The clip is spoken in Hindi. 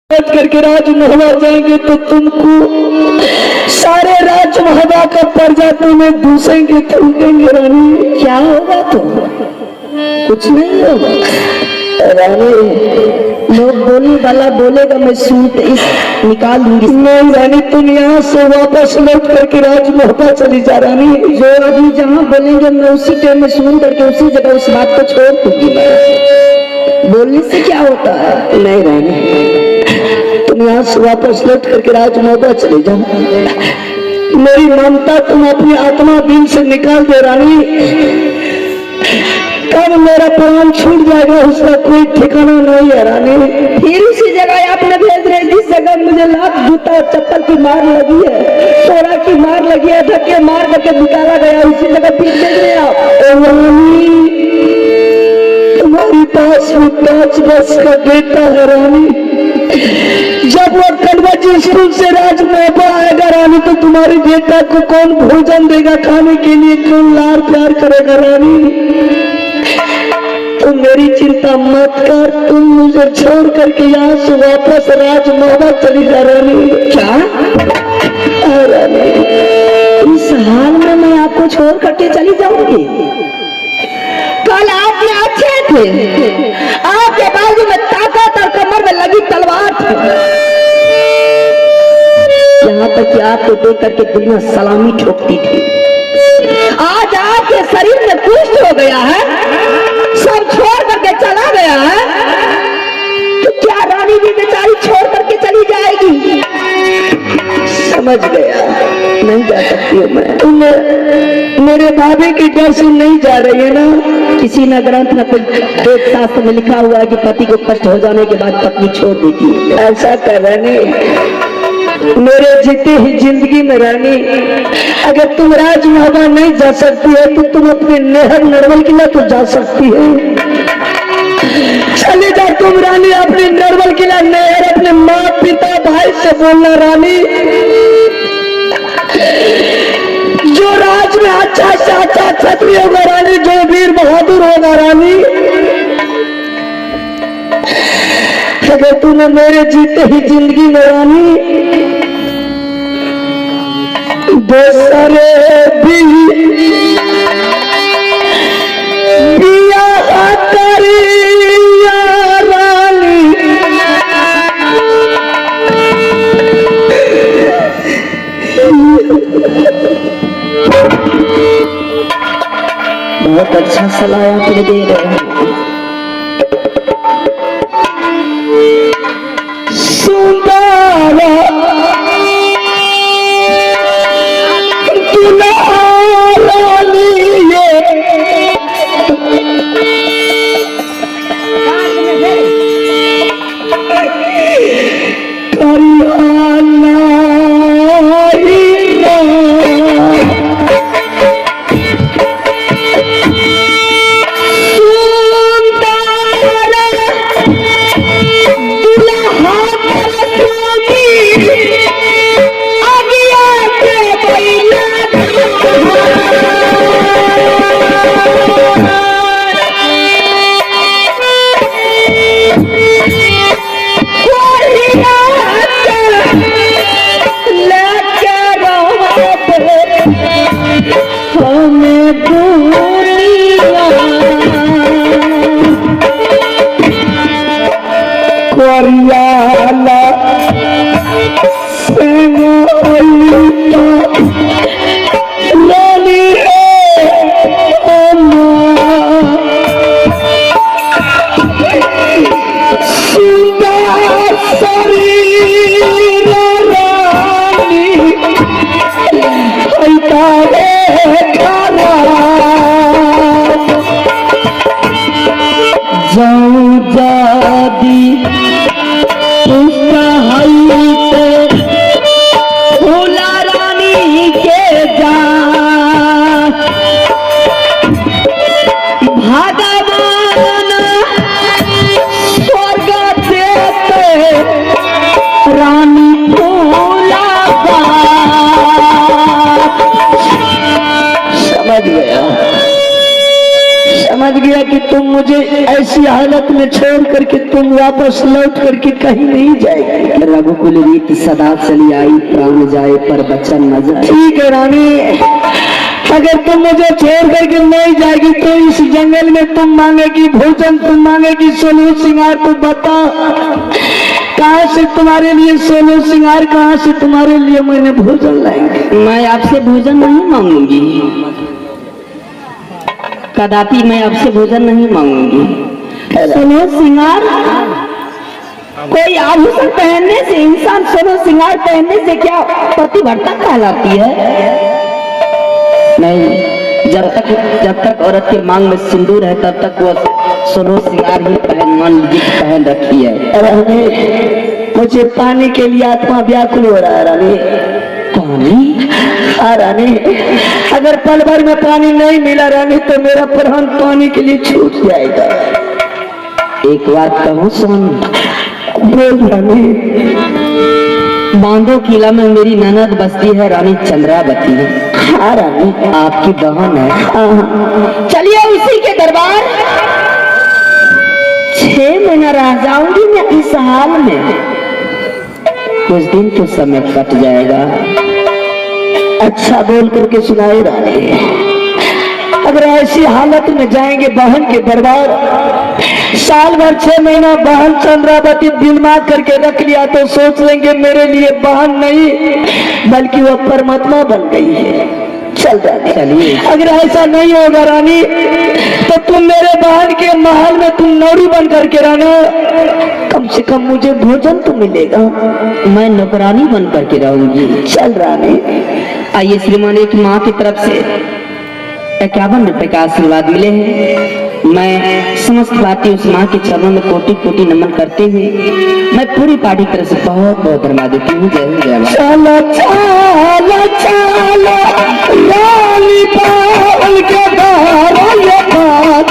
करके राज महवा जाएंगे तो तुमको सारे राज महवा का पर्जा तुम्हें दूसेंगे, थूकेंगे। रानी क्या होगा तुम? कुछ नहीं होगा रानी। लोग बोलने वाला बोलेगा मैं सूट इस निकाल दूंगी। नहीं रानी, तुम यहाँ से वापस लौट करके राज महवा चली जा रानी। जो आदमी जहाँ बोलेंगे मैं उसी टाइम में सुन करके उसी जगह उस बात को छोड़ दूंगी। बोलने से क्या होता है? नहीं रानी, तुम यहाँ से वापस लौट करके राज महवा चले जाओ। मेरी ममता तुम अपनी आत्मा दिल से निकाल दे रानी। कब मेरा प्राण छूट जाएगा उसका कोई ठिकाना नहीं है रानी। फिर उसी जगह आपने भेज रहे जिस जगह मुझे लात जूता चप्पल की मार लगी है, तोड़ा की मार लगी है, धक्के मार करके निकाला गया, उसी जगह फिर भेज रहे आप। रानी तुम्हारी पास में 5 वर्ष का बेटा है रानी। जब वो कलवा जी स्कूल से राज महवा आएगा रानी तो तुम्हारे बेटा को कौन भोजन देगा खाने के लिए, कौन लाड़ प्यार करेगा रानी? तुम मेरी चिंता मत कर, तुम मुझे छोड़ करके यहाँ से वापस राज महवा चली जा रानी। क्या रानी, इस हाल में मैं आपको छोड़ करके चली जाऊंगी? कल आप अच्छे थे, आपके बाजू में ताकत और कमर में लगी तलवार थी, यहाँ तक कि आपको देख करके दुनिया सलामी ठोकती थी। आज आपके शरीर में कुष्ठ हो गया है, सब छोड़ करके चला गया है, तो क्या रानी भी बेचारी छोड़ करके चली जाएगी? समझ गया, नहीं जा सकती हूँ मैं। तुम मेरे भाभी की डर से नहीं जा रही है ना? किसी न ग्रंथ में कुछ वेद शास्त्र में लिखा हुआ है कि पति को कष्ट हो जाने के बाद पत्नी छोड़ देती है। ऐसा कर रानी, मेरे जीते ही जिंदगी में रानी, अगर तुम राज महवा नहीं जा सकती है तो तुम अपने नेहर नरवल किला तो जा सकती है। चले जा तुम रानी अपने नरवल किला नेहर, अपने माँ पिता भाई से बोलना रानी, जो राज में अच्छा से अच्छा क्षत्रिय होगा रानी, जो वीर बहादुर होगा रानी, अगर तूने मेरे जीते ही जिंदगी में रानी दूसरे भी बिया करिया रानी, बहुत अच्छा सलाह आपने दे रहे हैं। समझ गया कि तुम मुझे ऐसी हालत में छोड़ करके तुम वापस लौट करके कहीं नहीं जाएगी। रघुकुल रीत सदा चली आई, प्राण जाए पर बचन न जाए। ठीक है रानी, अगर तुम मुझे छोड़ करके नहीं जाएगी तो इस जंगल में तुम मांगेगी भोजन, तुम मांगेगी सोलह श्रृंगार, तो बता कहाँ से तुम्हारे लिए सोलह श्रृंगार, कहाँ से तुम्हारे लिए मैंने भोजन लाएंगे। मैं आपसे भोजन नहीं मांगूंगी, कदापि मैं आपसे भोजन नहीं मांगूंगी। सोलह श्रृंगार, कोई आभूषण पहनने से, इंसान सोलह श्रृंगार पहनने से क्या पतिव्रता कहलाती है? नहीं, जब तक औरत के मांग में सिंदूर है तब तक वो सोलह श्रृंगार ही पहन रखी है। रानी, मुझे पानी के लिए आत्मा व्याकुल हो रहा है रानी। पानी? हाँ रानी, अगर पल भर में पानी नहीं मिला रानी तो मेरा प्राण पानी के लिए छूट जाएगा। एक बात कहूँ सुन। बोल रानी। बांधो किला में मेरी ननद बसती है, रानी चंद्रावती। हाँ रानी, आपकी बहन है। चलिए उसी के दरबार 6 महीना रह जाऊंगी मैं इस हाल में, कुछ दिन तो समय कट जाएगा। अच्छा बोल करके सुनाए रानी। अगर ऐसी हालत में जाएंगे बहन के दरबार, साल भर 6 महीना बहन चंद्रावती दिमाग करके रख लिया तो सोच लेंगे मेरे लिए बहन नहीं बल्कि वह परमात्मा बन गई है। चल रानी, चलिए। अगर ऐसा नहीं होगा रानी तो तुम मेरे बहन के महल में तुम नौरी बन करके रहना, कम से कम मुझे भोजन तो मिलेगा। मैं नौकरानी बन करके रहूंगी। चल रानी। आइए श्रीमान, एक माँ की तरफ से 51 रुपए का आशीर्वाद मिले हैं। मैं समस्त बातें उस माँ के चरणों में कोटि कोटि नमन करते हुए मैं पूरी पार्टी की तरफ से बहुत बहुत धन्यवाद देती हूँ। जय जय माँ। चलो चलो चलो रानी पाल के बाहर ये बात